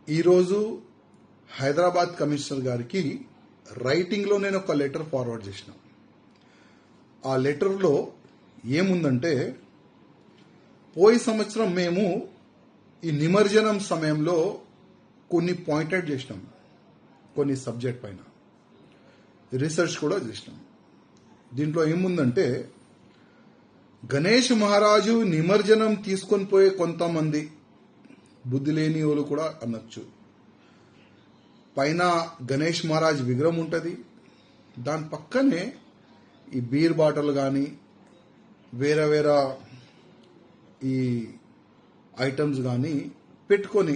ఈరోజు హైదరాబాద్ కమిషనర్ గారికి రైటింగ్లో నేను ఒక లెటర్ ఫార్వర్డ్ చేసిన. ఆ లెటర్లో ఏముందంటే, పోయి సంవత్సరం మేము ఈ నిమజ్జనం సమయంలో కొన్ని పాయింటెడ్ చేసినాం, కొన్ని సబ్జెక్ట్ పైన రీసెర్చ్ కూడా చేసినాం. దీంట్లో ఏముందంటే, గణేష్ మహారాజు నిమజ్జనం తీసుకొని పోయే కొంతమంది బుద్ధి లేని వాళ్ళు కూడా అనొచ్చు. పైన గణేష్ మహారాజ్ విగ్రహం ఉంటుంది, దాని పక్కనే ఈ బీర్ బాటిల్ కానీ వేరే వేరే ఈ ఐటమ్స్ కానీ పెట్టుకొని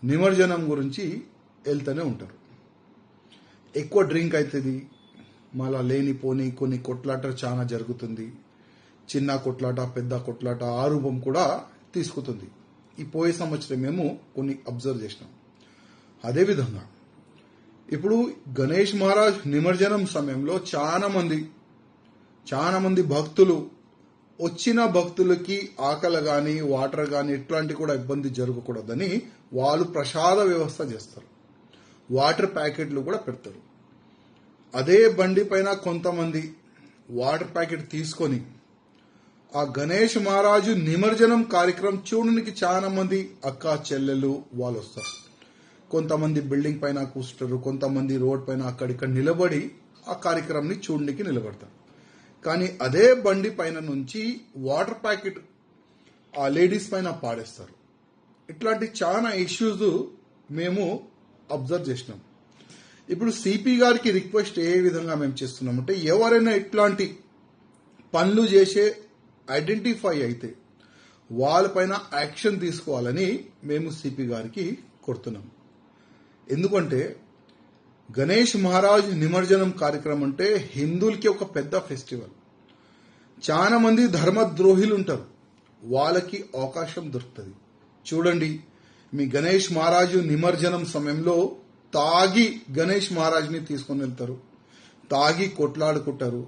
నిమజ్జనం గురించి వెళ్తూనే ఉంటారు. ఎక్కువ డ్రింక్ అవుతుంది, మళ్ళా లేనిపోని కొన్ని కొట్లాట చాలా జరుగుతుంది. చిన్న కొట్లాట, పెద్ద కొట్లాట, ఆ రూపం కూడా తీసుకుతుంది. ఈ పోయే సంవత్సరం మేము కొన్ని అబ్జర్వ్ చేసినాం. అదేవిధంగా ఇప్పుడు గణేష్ మహారాజ్ నిమజ్జనం సమయంలో చాలా మంది భక్తులు వచ్చిన భక్తులకి ఆకలి కానీ వాటర్ కానీ ఇట్లాంటి కూడా ఇబ్బంది జరగకూడదని వాళ్ళు ప్రసాద వ్యవస్థ చేస్తారు, వాటర్ ప్యాకెట్లు కూడా పెడతారు. అదే బండి పైన కొంతమంది వాటర్ ప్యాకెట్ తీసుకొని ఆ గణేష్ మహారాజు నిమజ్జనం కార్యక్రమం చూడడానికి చాలా మంది అక్క చెల్లెలు వాళ్ళు వస్తారు. కొంతమంది బిల్డింగ్ పైన కూర్చుంటారు, కొంతమంది రోడ్ పైన అక్కడిక్కడ నిలబడి ఆ కార్యక్రమాన్ని చూడడానికి నిలబడతారు. కానీ అదే బండి పైన నుంచి వాటర్ ప్యాకెట్ ఆ లేడీస్ పైన పాడేస్తారు. ఇట్లాంటి చాలా ఇష్యూస్ మేము అబ్జర్వ్ చేసినాం. ఇప్పుడు సిపి గారికి రిక్వెస్ట్ ఏ విధంగా మేము చేస్తున్నామంటే, ఎవరైనా ఇట్లాంటి పనులు చేసే ఐడెంటిఫై అయితే వాళ్ళపైన యాక్షన్ తీసుకోవాలని మేము సిపి గారికి కోరుతున్నాం. ఎందుకంటే గణేష్ మహారాజ్ నిమజ్జనం కార్యక్రమం అంటే హిందువులకి ఒక పెద్ద ఫెస్టివల్. చాలా మంది ధర్మద్రోహులు ఉంటారు, వాళ్ళకి అవకాశం దొరుకుతుంది. చూడండి, మీ గణేష్ మహారాజు నిమజ్జనం సమయంలో తాగి గణేష్ మహారాజ్ని తీసుకొని వెళ్తారు, తాగి కొట్లాడుకుంటారు.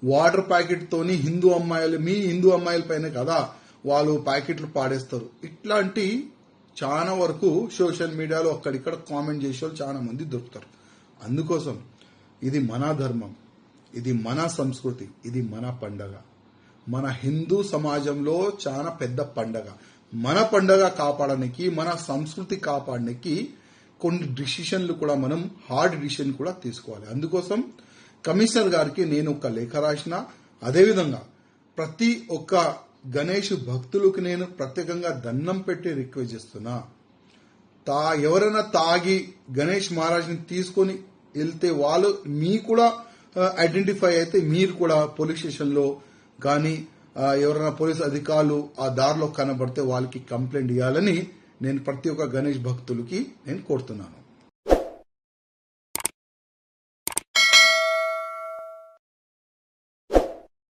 వాటర్ ప్యాకెట్ తోని మీ హిందూ అమ్మాయిల పైన కదా వాళ్ళు ప్యాకెట్లు పాడేస్తారు. ఇట్లాంటి చాలా వరకు సోషల్ మీడియాలో అక్కడిక్కడ కామెంట్ చేసే వాళ్ళు చాలా మంది దొరుకుతారు. అందుకోసం ఇది మన ధర్మం, ఇది మన సంస్కృతి, ఇది మన పండగ, మన హిందూ సమాజంలో చాలా పెద్ద పండగ. మన పండగ కాపాడడానికి, మన సంస్కృతి కాపాడడానికి కొన్ని డిసిషన్లు కూడా మనం హార్డ్ డిసిషన్ కూడా తీసుకోవాలి. అందుకోసం కమిషనర్ గారికి నేను ఒక లేఖ రాసిన. అదేవిధంగా ప్రతి ఒక్క గణేష్ భక్తులకు నేను ప్రత్యేకంగా దండం పెట్టి రిక్వెస్ట్ చేస్తున్నా. ఎవరైనా తాగి గణేష్ మహారాజ్ని తీసుకొని వెళ్తే వాళ్ళు మీ కూడా ఐడెంటిఫై అయితే మీరు కూడా పోలీస్ స్టేషన్లో కానీ ఎవరైనా పోలీస్ అధికారులు ఆ దారిలో కనబడితే వాళ్ళకి కంప్లైంట్ ఇవ్వాలని నేను ప్రతి ఒక్క గణేష్ భక్తులకి నేను కోరుతున్నాను.